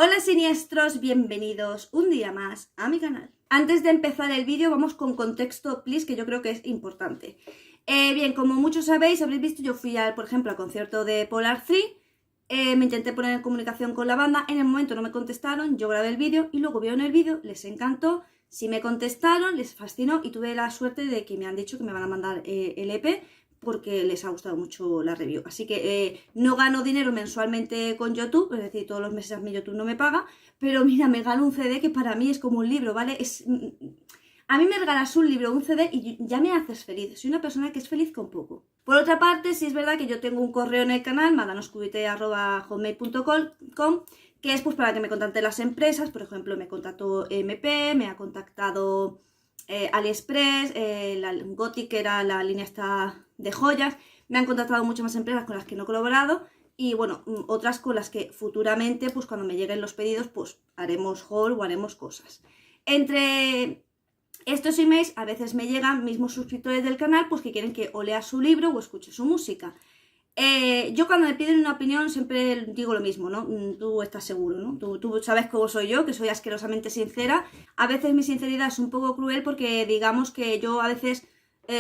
Hola siniestros, bienvenidos un día más a mi canal. Antes de empezar el vídeo vamos con contexto, please, que yo creo que es importante. Bien, como muchos sabéis, habréis visto, yo fui, por ejemplo, al concierto de Polar 3, me intenté poner en comunicación con la banda, en el momento no me contestaron, yo grabé el vídeo y luego vieron el vídeo, les encantó, sí me contestaron, les fascinó y tuve la suerte de que me han dicho que me van a mandar el EP porque les ha gustado mucho la review. Así que no gano dinero mensualmente con YouTube, es decir, todos los meses a mí YouTube no me paga, pero mira, me gano un CD que para mí es como un libro, ¿vale? A mí me regalas un libro, un CD y ya me haces feliz. Soy una persona que es feliz con poco. Por otra parte, sí es verdad que yo tengo un correo en el canal, madanoscubite@hotmail.com, que es pues para que me contacten las empresas. Por ejemplo, me contactó MP, me ha contactado AliExpress, la Gothic, que era la línea esta de joyas. Me han contactado muchas más empresas con las que no he colaborado y bueno, otras con las que futuramente, pues cuando me lleguen los pedidos, pues haremos haul o haremos cosas. Entre estos emails a veces me llegan mismos suscriptores del canal pues que quieren que o lea su libro o escuche su música. Yo cuando me piden una opinión siempre digo lo mismo, ¿no? Tú estás seguro, ¿no? Tú sabes cómo soy yo, que soy asquerosamente sincera. A veces mi sinceridad es un poco cruel porque digamos que yo a veces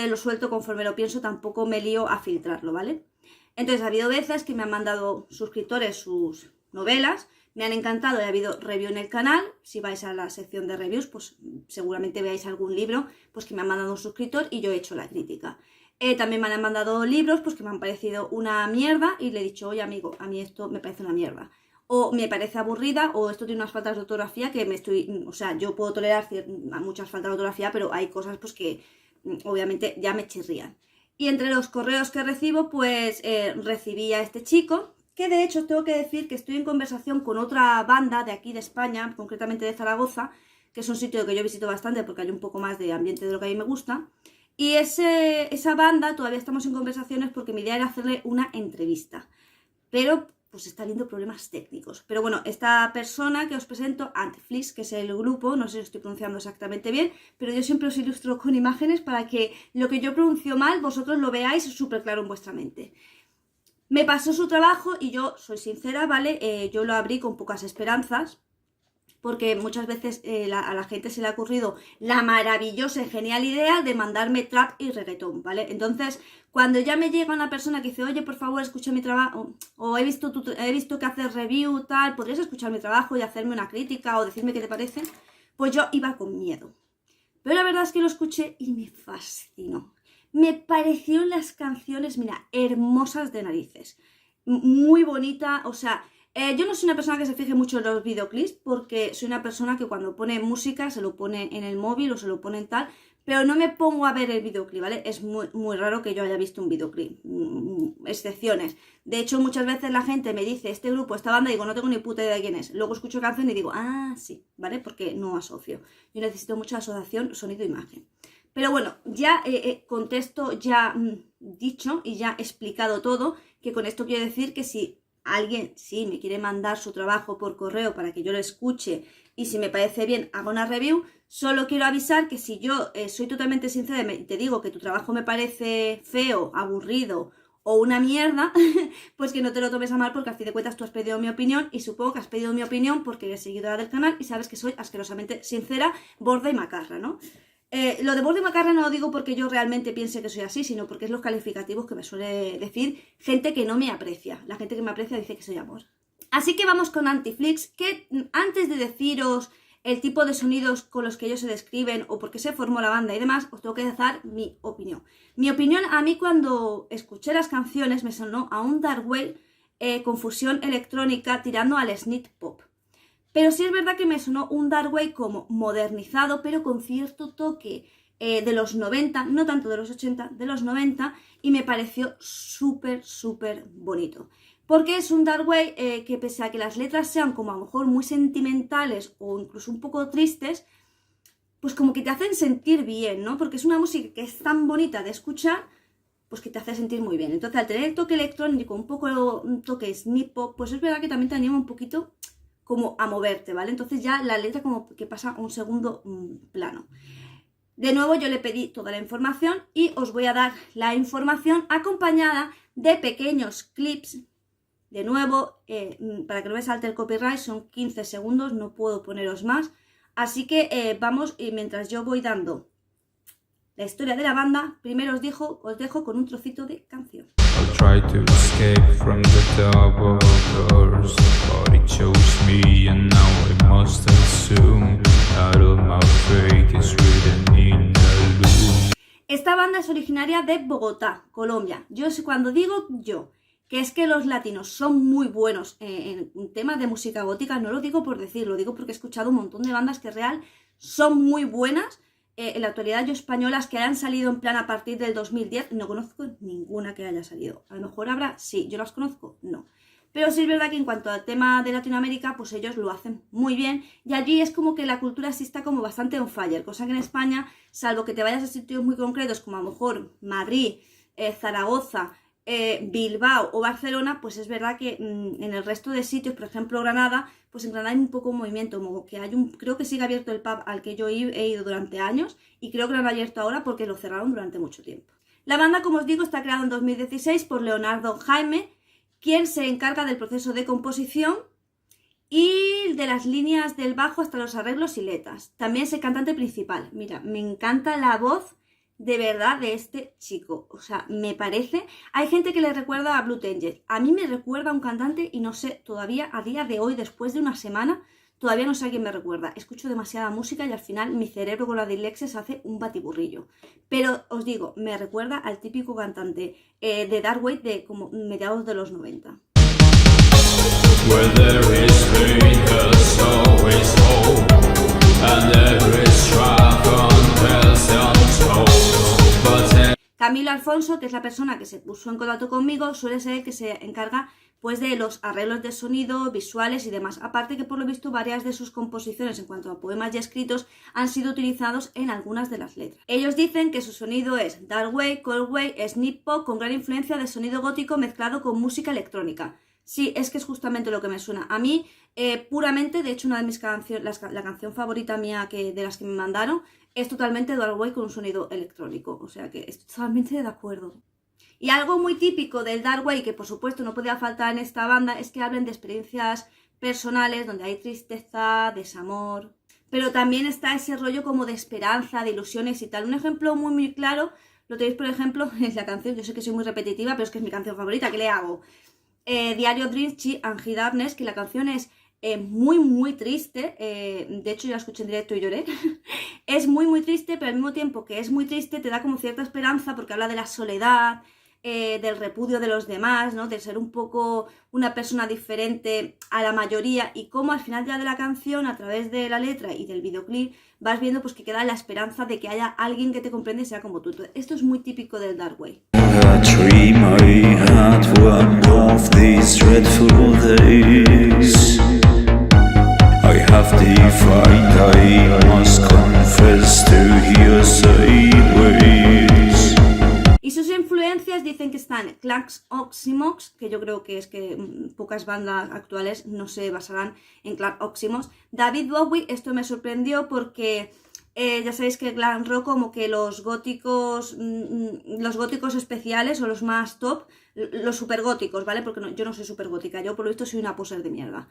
lo suelto conforme lo pienso, tampoco me lío a filtrarlo, ¿vale? Entonces ha habido veces que me han mandado suscriptores sus novelas, me han encantado y ha habido review en el canal. Si vais a la sección de reviews, pues seguramente veáis algún libro pues que me han mandado un suscriptor y yo he hecho la crítica. También me han mandado libros pues que me han parecido una mierda y le he dicho, oye amigo, a mí esto me parece una mierda. O me parece aburrida, o esto tiene unas faltas de ortografía que me estoy... O sea, yo puedo tolerar muchas faltas de ortografía, pero hay cosas pues que obviamente ya me chirrían. Y entre los correos que recibo, pues recibí a este chico, que de hecho tengo que decir que estoy en conversación con otra banda de aquí de España, concretamente de Zaragoza, que es un sitio que yo visito bastante porque hay un poco más de ambiente de lo que a mí me gusta. Y esa banda todavía estamos en conversaciones porque mi idea era hacerle una entrevista. Pero pues está habiendo problemas técnicos. Pero bueno, esta persona que os presento, Antiflix, que es el grupo, no sé si lo estoy pronunciando exactamente bien, pero yo siempre os ilustro con imágenes para que lo que yo pronuncio mal, vosotros lo veáis súper claro en vuestra mente. Me pasó su trabajo y yo soy sincera, ¿vale? Yo lo abrí con pocas esperanzas, porque muchas veces a la gente se le ha ocurrido la maravillosa y genial idea de mandarme trap y reggaetón, ¿vale? Entonces, cuando ya me llega una persona que dice, oye, por favor, escucha mi trabajo, o he visto que haces review, tal, ¿podrías escuchar mi trabajo y hacerme una crítica o decirme qué te parece? Pues yo iba con miedo. Pero la verdad es que lo escuché y me fascinó. Me parecieron las canciones, mira, hermosas de narices. Muy bonita, o sea... yo no soy una persona que se fije mucho en los videoclips porque soy una persona que cuando pone música se lo pone en el móvil o se lo pone en tal, pero no me pongo a ver el videoclip, ¿vale? Es muy raro que yo haya visto un videoclip, excepciones. De hecho, muchas veces la gente me dice, este grupo, esta banda, y digo, no tengo ni puta idea de quién es. Luego escucho canción y digo, ah, sí, ¿vale? Porque no asocio. Yo necesito mucha asociación sonido-imagen. Pero bueno, ya contesto ya dicho y ya explicado todo, que con esto quiero decir que si alguien sí me quiere mandar su trabajo por correo para que yo lo escuche y si me parece bien hago una review, solo quiero avisar que si yo soy totalmente sincera y te digo que tu trabajo me parece feo, aburrido o una mierda, pues que no te lo tomes a mal porque al fin de cuentas tú has pedido mi opinión y supongo que has pedido mi opinión porque eres seguidora del canal y sabes que soy asquerosamente sincera, borda y macarra, ¿no? Lo de borde y macarra no lo digo porque yo realmente piense que soy así, sino porque es los calificativos que me suele decir gente que no me aprecia. La gente que me aprecia dice que soy amor. Así que vamos con Antiflix, que antes de deciros el tipo de sonidos con los que ellos se describen o por qué se formó la banda y demás, os tengo que dar mi opinión. Mi opinión, a mí cuando escuché las canciones me sonó a un dark wave con fusión electrónica tirando al synth pop. Pero sí es verdad que me sonó un dark wave como modernizado, pero con cierto toque de los 90, no tanto de los 80, de los 90, y me pareció súper bonito. Porque es un dark wave que pese a que las letras sean como a lo mejor muy sentimentales o incluso un poco tristes, pues como que te hacen sentir bien, ¿no? Porque es una música que es tan bonita de escuchar, pues que te hace sentir muy bien. Entonces al tener el toque electrónico, un toque snip pop, pues es verdad que también te anima un poquito como a moverte, ¿vale? Entonces ya la letra como que pasa a un segundo plano. De nuevo yo le pedí toda la información y os voy a dar la información acompañada de pequeños clips De nuevo, para que no me salte el copyright, son 15 segundos, no puedo poneros más. Así que vamos, y mientras yo voy dando la historia de la banda, primero os dejo con un trocito de canción. I tried to escape from the double doors, but it chose me, and now I must assume that all my fate is written in the loom. Esta banda es originaria de Bogotá, Colombia. Cuando digo que es que los latinos son muy buenos en temas de música gótica, no lo digo por decir, lo digo porque he escuchado un montón de bandas que real son muy buenas. En la actualidad yo españolas que hayan salido en plan a partir del 2010, no conozco ninguna que haya salido. A lo mejor habrá, sí, yo las conozco, no. Pero sí es verdad que en cuanto al tema de Latinoamérica, pues ellos lo hacen muy bien. Y allí es como que la cultura sí está como bastante on fire, cosa que en España, salvo que te vayas a sitios muy concretos como a lo mejor Madrid, Zaragoza, Bilbao o Barcelona, pues es verdad que en el resto de sitios, por ejemplo Granada, pues en Granada hay un poco de movimiento, como que creo que sigue abierto el pub al que yo he ido durante años y creo que lo han abierto ahora porque lo cerraron durante mucho tiempo. La banda, como os digo, está creada en 2016 por Leonardo Jaime, quien se encarga del proceso de composición y de las líneas del bajo hasta los arreglos y letras. También es el cantante principal. Mira, me encanta la voz de verdad de este chico, o sea, me parece... Hay gente que le recuerda a Blue Angel, a mí me recuerda a un cantante y no sé, todavía a día de hoy, después de una semana, todavía no sé a quién me recuerda. Escucho demasiada música y al final mi cerebro con la dislexia se hace un batiburrillo. Pero os digo, me recuerda al típico cantante de Dark Wave de como mediados de los 90. Where there is pain, there's always hope, and there is strife until Camilo Alfonso, que es la persona que se puso en contacto conmigo, suele ser el que se encarga pues de los arreglos de sonido, visuales y demás. Aparte que por lo visto varias de sus composiciones en cuanto a poemas y escritos han sido utilizados en algunas de las letras. Ellos dicen que su sonido es dark wave, cold wave, snip pop con gran influencia de sonido gótico mezclado con música electrónica. Sí, es que es justamente lo que me suena. A mí, puramente, de hecho, una de mis canciones, la canción favorita mía de las que me mandaron, es totalmente dark wave con un sonido electrónico. O sea que estoy totalmente de acuerdo. Y algo muy típico del dark wave, que por supuesto no podía faltar en esta banda, es que hablen de experiencias personales donde hay tristeza, desamor. Pero también está ese rollo como de esperanza, de ilusiones y tal. Un ejemplo muy muy claro, lo tenéis por ejemplo en la canción, yo sé que soy muy repetitiva, pero es que es mi canción favorita, ¿qué le hago? Diario Drinchi and He Darkness, que la canción es muy muy triste, de hecho yo la escuché en directo y lloré. Es muy muy triste, pero al mismo tiempo que es muy triste te da como cierta esperanza porque habla de la soledad, del repudio de los demás, ¿no? De ser un poco una persona diferente a la mayoría y cómo al final ya de la canción, a través de la letra y del videoclip, vas viendo pues que queda la esperanza de que haya alguien que te comprende y sea como tú. Entonces, esto es muy típico del dark wave. Y sus influencias dicen que están Clarks Oxymox, que yo creo que es que pocas bandas actuales no se basarán en Clark Oxymox. David Bowie, esto me sorprendió porque ya sabéis que el glam rock como que los góticos especiales o los más top, los super góticos, ¿vale? Porque yo no soy super gótica, yo por lo visto soy una poser de mierda.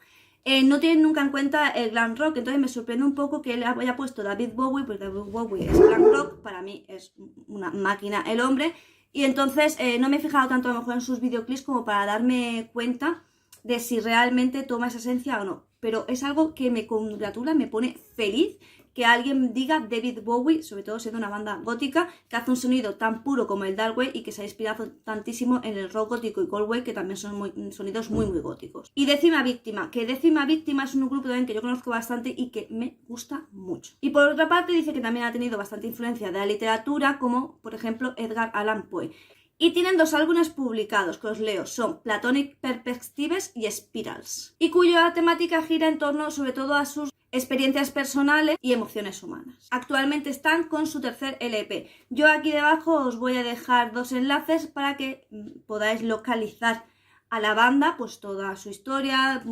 No tienen nunca en cuenta el glam rock, entonces me sorprende un poco que él haya puesto David Bowie, pues David Bowie es glam rock, para mí es una máquina el hombre, y entonces no me he fijado tanto a lo mejor en sus videoclips como para darme cuenta de si realmente toma esa esencia o no, pero es algo que me congratula, me pone feliz que alguien diga David Bowie, sobre todo siendo una banda gótica, que hace un sonido tan puro como el dark wave y que se ha inspirado tantísimo en el rock gótico y cold wave, que también son sonidos muy muy góticos. Y Décima Víctima, que Décima Víctima es un grupo también que yo conozco bastante y que me gusta mucho. Y por otra parte dice que también ha tenido bastante influencia de la literatura, como por ejemplo Edgar Allan Poe. Y tienen 2 álbumes publicados, que os leo, son Platonic Perspectives y Spirals, y cuya temática gira en torno sobre todo a sus experiencias personales y emociones humanas. Actualmente están con su tercer LP. Yo aquí debajo os voy a dejar 2 enlaces para que podáis localizar a la banda, pues toda su historia.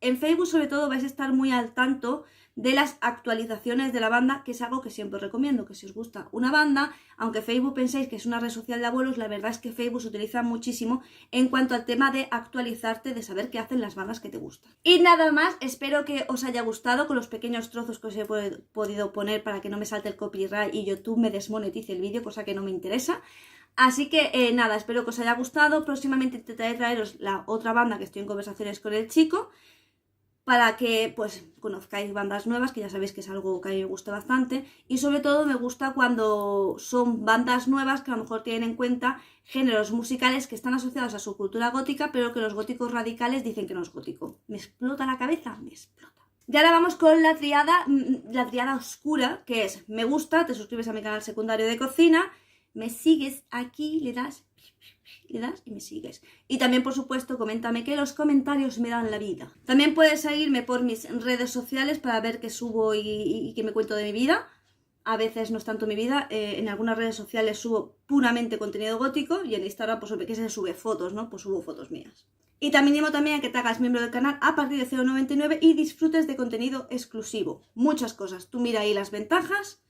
En Facebook sobre todo vais a estar muy al tanto de las actualizaciones de la banda, que es algo que siempre os recomiendo, que si os gusta una banda, aunque Facebook penséis que es una red social de abuelos, la verdad es que Facebook se utiliza muchísimo en cuanto al tema de actualizarte, de saber qué hacen las bandas que te gustan. Y nada más, espero que os haya gustado con los pequeños trozos que os he podido poner para que no me salte el copyright y YouTube me desmonetice el vídeo, cosa que no me interesa. Así que nada, espero que os haya gustado. Próximamente intentaré traeros la otra banda que estoy en conversaciones con el chico, para que pues conozcáis bandas nuevas, que ya sabéis que es algo que a mí me gusta bastante, y sobre todo me gusta cuando son bandas nuevas que a lo mejor tienen en cuenta géneros musicales que están asociados a su cultura gótica, pero que los góticos radicales dicen que no es gótico. Me explota la cabeza, me explota. Y ahora vamos con la triada oscura, que es me gusta, te suscribes a mi canal secundario de cocina, me sigues aquí, le das y me sigues. Y también, por supuesto, coméntame, que los comentarios me dan la vida. También puedes seguirme por mis redes sociales para ver qué subo y qué me cuento de mi vida. A veces no es tanto mi vida, en algunas redes sociales subo puramente contenido gótico y en Instagram, pues que se sube fotos, ¿no? Pues subo fotos mías. Y te animo también a que te hagas miembro del canal a partir de 0,99 y disfrutes de contenido exclusivo. Muchas cosas. Tú mira ahí las ventajas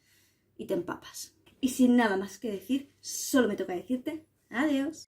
y te empapas. Y sin nada más que decir, solo me toca decirte adiós.